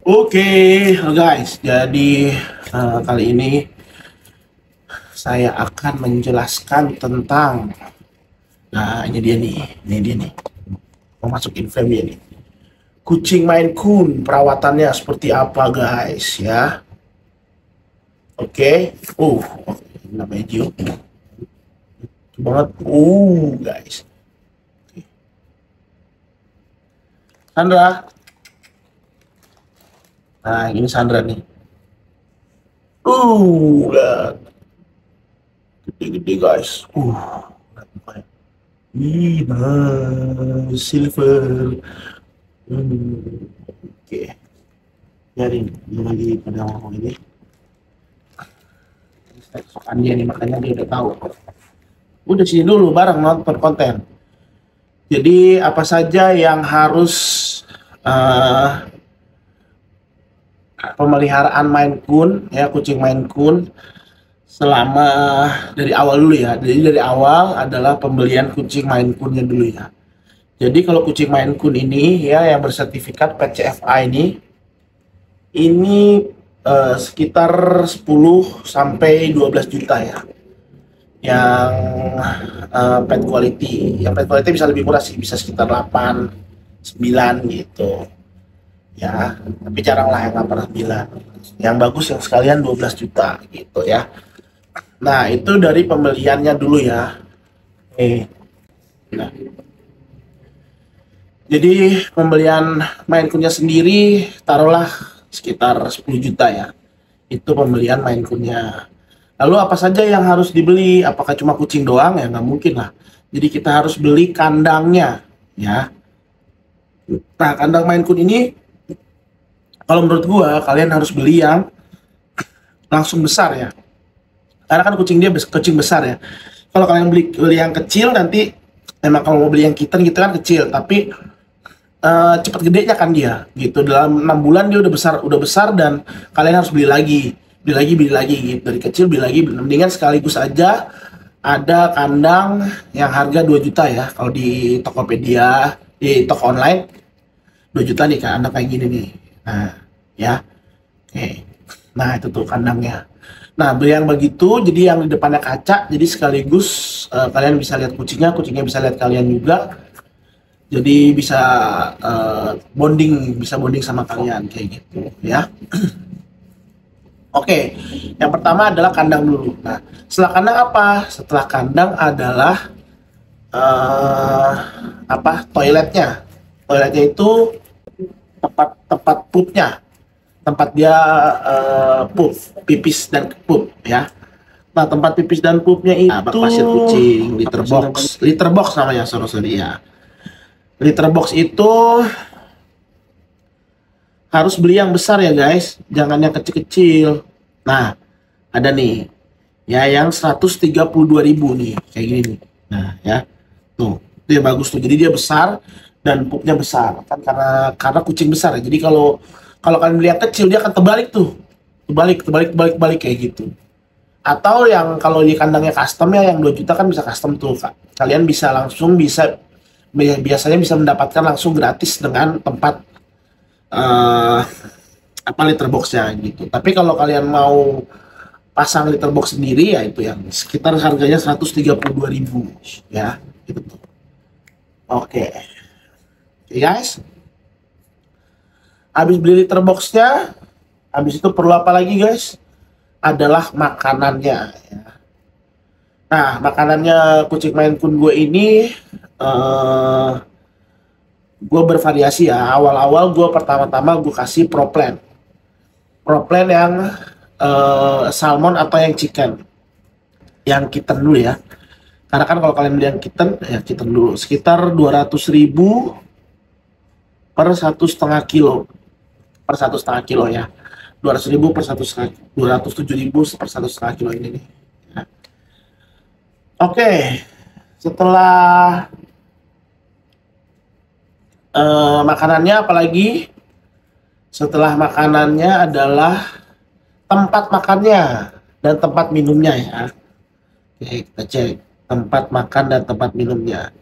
Oke, guys, jadi kali ini saya akan menjelaskan tentang, nah ini dia nih, mau masukin frame dia nih. Kucing Maine Coon, perawatannya seperti apa, guys, ya? Oke, namanya Gio, banget, guys. Sandra, nah ini Sandra nih. Lihat. Gede-gede, guys. Lihat mukanya. Silver. Oke. Jadi dia lagi pada ngomong ini. Sokan dia nih, makanya dia udah tahu. Udah sini dulu bareng nonton konten. Jadi apa saja yang harus pemeliharaan Maine Coon, ya, kucing Maine Coon selama dari awal dulu ya. Jadi dari awal adalah pembelian kucing Maine Coonnya dulu ya. Jadi kalau kucing Maine Coon ini ya yang bersertifikat PCFA ini sekitar 10 sampai 12 juta ya. Yang pet quality, bisa lebih murah sih, bisa sekitar 8 9 gitu. Ya, tapi jarang lah yang 8 9. Yang bagus yang sekalian 12 juta gitu ya. Nah, itu dari pembeliannya dulu ya. Nah, jadi pembelian Maine Coon-nya sendiri taruhlah sekitar 10 juta ya. Itu pembelian Maine Coon-nya. Lalu apa saja yang harus dibeli? Apakah cuma kucing doang? Ya nggak mungkin lah. Jadi kita harus beli kandangnya ya. Nah, kandang Maine Coon ini kalau menurut gua kalian harus beli yang langsung besar ya. Karena kan kucing dia kucing besar ya. Kalau kalian beli yang kecil nanti, memang kalau mau beli yang kitten gitu kan kecil, tapi cepat gedenya kan dia gitu, dalam 6 bulan dia udah besar dan kalian harus beli lagi gitu, dari kecil beli lagi. Mendingan sekaligus aja ada kandang yang harga 2 juta ya, kalau di Tokopedia, di toko online 2 juta nih kan, kandang kayak gini nih. Nah ya, oke, nah itu tuh kandangnya. Nah, beli yang begitu, jadi yang di depannya kaca, jadi sekaligus kalian bisa lihat kucingnya bisa lihat kalian juga. Jadi bisa bonding sama kalian kayak gitu ya. Oke, yang pertama adalah kandang dulu. Nah, setelah kandang apa? Setelah kandang adalah eh, toiletnya. Toiletnya itu tempat tempat poopnya, tempat dia poop, pipis dan poop ya. Nah, tempat pipis dan poopnya itu bak pasir kucing, litter box namanya, sorry ya. Litter box itu harus beli yang besar ya guys, jangan yang kecil-kecil. Nah, ada nih ya yang 132.000 nih, kayak gini nih. Nah ya, tuh itu yang bagus tuh, jadi dia besar dan pupnya besar kan, karena kucing besar ya. Jadi kalau kalau kalian beli yang kecil dia akan terbalik tuh, terbalik kayak gitu. Atau yang kalau di kandangnya custom ya, yang 2 juta kan bisa custom tuh Kak. Kalian biasanya bisa mendapatkan langsung gratis dengan tempat eh litter boxnya gitu. Tapi kalau kalian mau pasang litter box sendiri ya itu yang sekitar harganya 132.000 ya gitu tuh. Oke. Oke guys, habis beli litter boxnya, habis itu perlu apa lagi guys? Adalah makanannya ya. Nah, makanannya kucing Maine Coon gue ini gue bervariasi ya. Awal-awal gue pertama-tama gue kasih proplan yang salmon atau yang chicken, yang kitten dulu ya. Karena kan kalau kalian beli yang kitten ya, kitten dulu sekitar 200.000 per 1,5 kilo, ya. 200.000 per 1,5, 207.000 per 1,5 kilo ini nih ya. Oke, setelah makanannya apalagi, setelah makanannya adalah tempat makannya dan tempat minumnya ya. Oke, kita cek tempat makan dan tempat minumnya.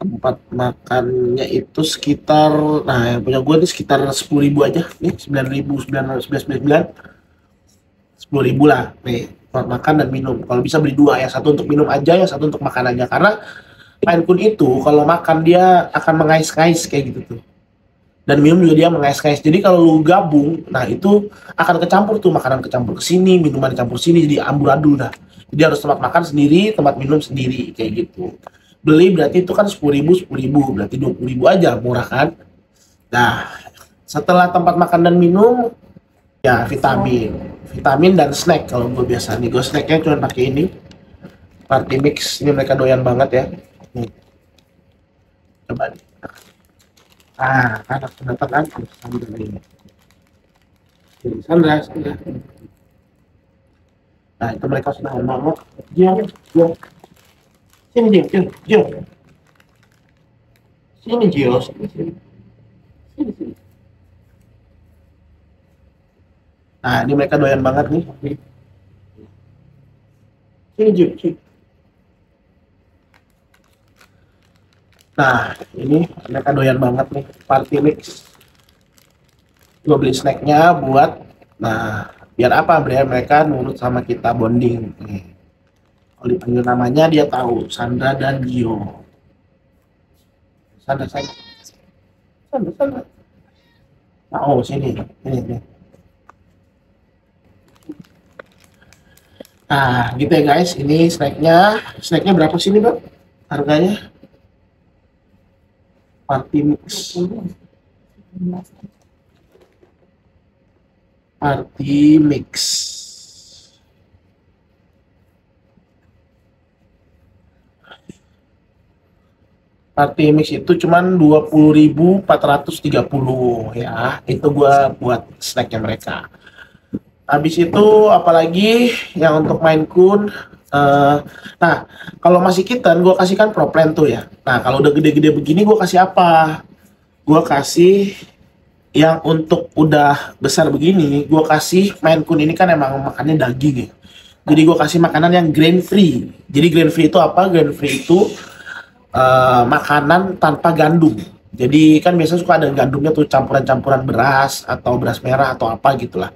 tempat makannya itu sekitar, nah yang punya gue ini sekitar 10.000 aja nih, 10.000 lah nih buat makan dan minum. Kalau bisa beli dua, yang satu untuk minum aja, yang satu untuk makan aja, karena Maine Coon itu kalau makan dia akan mengais-ngais kayak gitu tuh, dan minum juga dia mengais-ngais. Jadi kalau lu gabung, nah itu akan kecampur tuh, makanan kecampur ke sini, minuman kecampur sini, jadi amburadul dah. Jadi harus tempat makan sendiri, tempat minum sendiri kayak gitu. Beli berarti itu kan 10.000, berarti 20.000 aja, murah kan. Nah, setelah tempat makan dan minum, ya vitamin dan snack. Kalau gue biasa nih, gue snacknya cuma pakai ini, Party Mix. Ini mereka doyan banget ya. Nih, coba nih. Anak datang kan, Sandra ini. Sandra. Nah, itu mereka sudah ngomong, diam. Sini Gio. Sini Gio. Sini. Nah, ini mereka doyan banget nih. Sini Gio. Nah, ini mereka doyan banget nih, Party Mix. Gue beli snacknya buat, nah, biar apa? Biar mereka nurut sama kita, bonding. Nih. Kalau dipanggil namanya dia tahu, Sandra dan Gio. Sandra. Oh, sini. Ini. Nah, gitu ya guys. Ini snacknya. Snacknya berapa sih nih, Bang? Harganya? Party Mix. Party Mix itu cuman 20.430 ya. Itu gua buat snacknya mereka. Habis itu apalagi yang untuk Maine Coon, nah kalau masih kitten gue kasihkan Pro Plan tuh ya. Nah kalau udah gede-gede begini gue kasih apa? Gue kasih yang untuk udah besar begini, gue kasih Maine Coon ini kan emang makannya daging ya. Jadi gue kasih makanan yang grain free. Jadi grain free itu apa? Grain free itu makanan tanpa gandum. Jadi kan biasanya suka ada gandumnya tuh, campuran-campuran beras atau beras merah atau apa gitulah.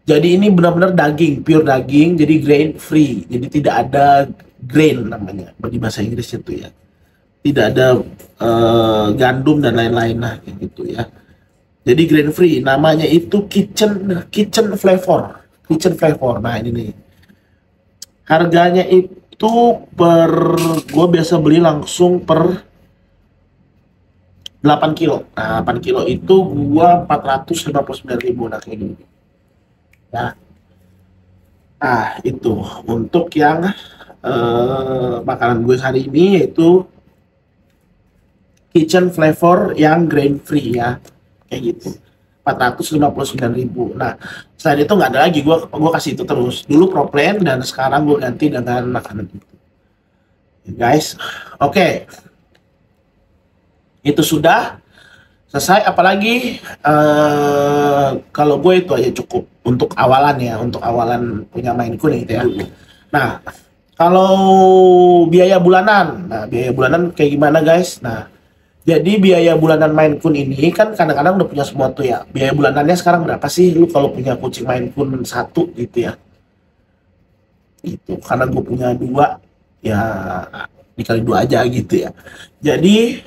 Jadi ini benar-benar daging, pure daging, jadi grain free. Jadi tidak ada grain namanya di bahasa Inggris itu ya. Tidak ada gandum dan lain-lain lah kayak gitu ya. Jadi grain free, namanya itu kitchen flavor. Nah ini nih. Harganya itu gue biasa beli langsung per 8 kilo. Nah, 8 kilo itu gua 459.000, nah kayak gini. Ya. Nah, itu untuk yang makanan gue hari ini, yaitu kitchen flavor yang grain free ya, kayak gitu. 459.000. Nah, selain itu nggak ada lagi, gue kasih itu terus. Dulu Pro Plan dan sekarang gue ganti dengan makanan itu. Guys, oke. Itu sudah selesai. Apalagi kalau gue itu aja cukup untuk awalan ya, untuk awalan punya Maine Coon gitu ya. Nah, kalau biaya bulanan, kayak gimana guys? Nah, jadi biaya bulanan Maine Coon ini kan kadang-kadang udah punya semua tuh ya. Biaya bulanannya sekarang berapa sih lu kalau punya kucing Maine Coon satu gitu ya? Itu karena gue punya dua ya, dikali dua aja gitu ya. Jadi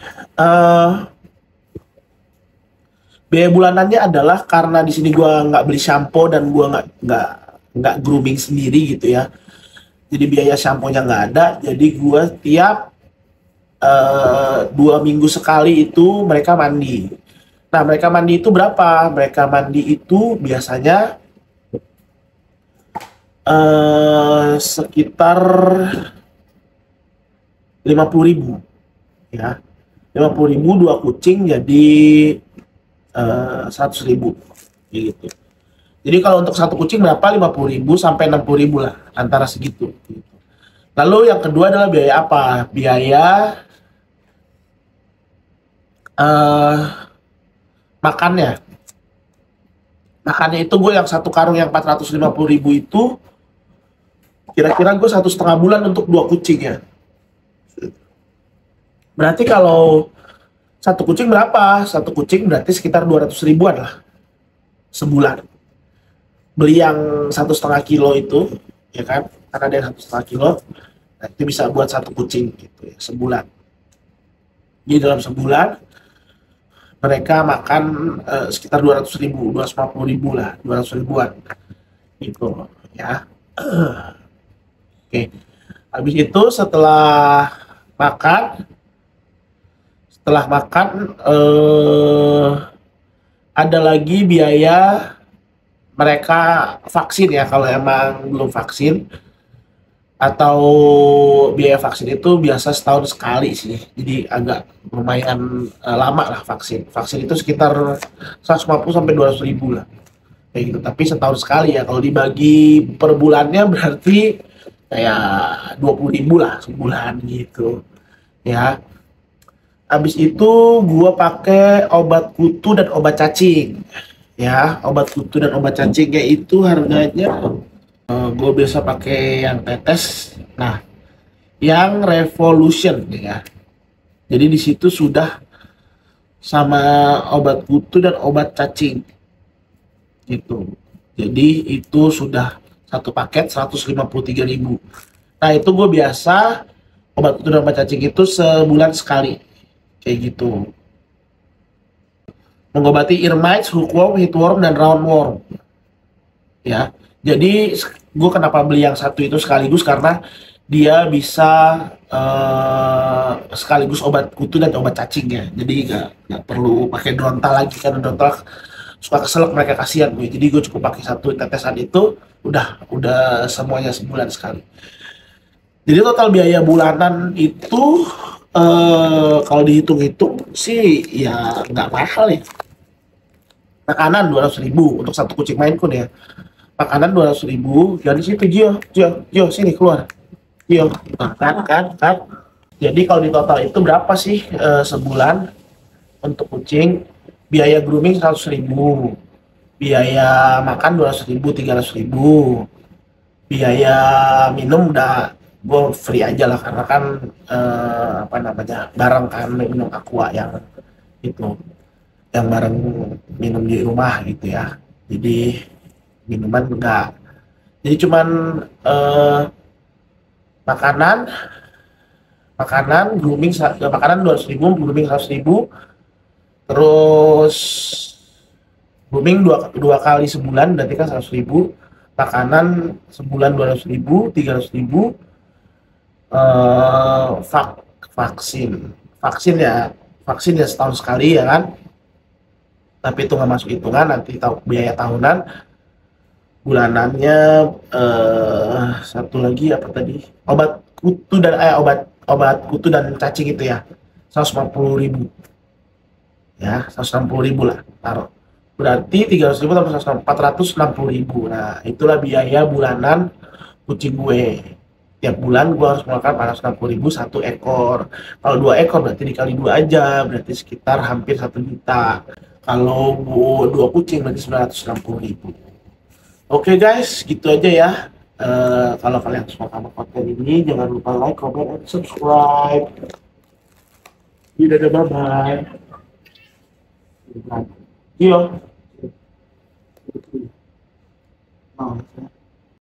biaya bulanannya adalah, karena di sini gua nggak beli shampoo dan gua nggak grooming sendiri gitu ya. Jadi biaya shampoo-nya nggak ada. Jadi gua tiap 2 minggu sekali itu mereka mandi. Nah mereka mandi itu berapa? Mereka mandi itu biasanya sekitar 50.000 ya. 50.000 2 kucing jadi 100.000 gitu. Jadi kalau untuk satu kucing berapa? 50.000 sampai 60.000 lah, antara segitu gitu. Lalu yang kedua adalah biaya apa? Biaya makannya. Makannya itu gue yang satu karung yang 450.000 itu kira-kira gue 1,5 bulan untuk 2 kucing ya. Berarti kalau satu kucing berapa? Satu kucing berarti sekitar 200 ribuan lah sebulan. Beli yang 1,5 kilo itu, ya kan? Karena ada yang 1,5 kilo, nah itu bisa buat satu kucing gitu ya, sebulan. Jadi dalam sebulan mereka makan sekitar 200 ribu, 250 ribu lah, 200 ribuan gitu ya. Oke, habis itu makan, setelah makan ada lagi biaya mereka vaksin ya, kalau emang belum vaksin, atau biaya vaksin itu biasa setahun sekali sih, jadi agak lumayan lama lah vaksin. Vaksin itu sekitar 150 sampai 200 ribu lah kayak gitu, tapi setahun sekali ya. Kalau dibagi per bulannya berarti kayak 20 ribu lah sebulan gitu ya. Habis itu gua pakai obat kutu dan obat cacing ya. Obat kutu dan obat cacingnya itu harganya gue biasa pakai yang tetes, nah yang Revolution ya. Jadi di situ sudah sama obat kutu dan obat cacing gitu. Jadi itu sudah satu paket 153 ribu. Nah itu gue biasa obat kutu dan obat cacing itu sebulan sekali kayak gitu. Mengobati ear mites, hookworm, hitworm, dan roundworm ya. Jadi gue kenapa beli yang satu itu sekaligus, karena dia bisa sekaligus obat kutu dan obat cacing ya. Jadi nggak perlu pakai Drontal lagi, karena Drontal suka keselak mereka, kasihan gue. Jadi gue cukup pakai satu tetesan itu, udah semuanya sebulan sekali. Jadi total biaya bulanan itu kalau dihitung-hitung sih ya nggak mahal ya. Makanan 200 ribu untuk satu kucing Maine Coon ya. Makanan 200 ribu. Jadi situ Gio sini keluar. Gio, nah, kan. Jadi kalau di total itu berapa sih sebulan untuk kucing? Biaya grooming 100 ribu, biaya makan 200 ribu, 300 ribu, biaya minum udah gue free aja lah, karena kan apa namanya, bareng kan minum aqua yang itu, yang bareng minum di rumah gitu ya. Jadi minuman enggak, jadi cuman makanan makanan 200 ribu, grooming 100 ribu, terus grooming dua kali sebulan berarti kan 100 ribu, makanan sebulan 200 ribu, 300 ribu, vaksin ya setahun sekali ya kan, tapi itu nggak masuk hitungan, nanti tahu biaya tahunan. Bulanannya satu lagi apa tadi, obat kutu dan cacing itu ya 150 ribu ya, 160 ribu lah taruh, berarti 300 ribu tambah 460 ribu. Nah itulah biaya bulanan kucing gue. Tiap bulan gue harus mengeluarkan 460 ribu satu ekor. Kalau 2 ekor berarti dikali 2 aja, berarti sekitar hampir 1 juta. Kalau 2 kucing berarti 960 ribu. Oke guys, gitu aja ya. Kalau kalian suka sama konten ini, jangan lupa like, comment, and subscribe. Dadah, bye-bye. Iya. Oh,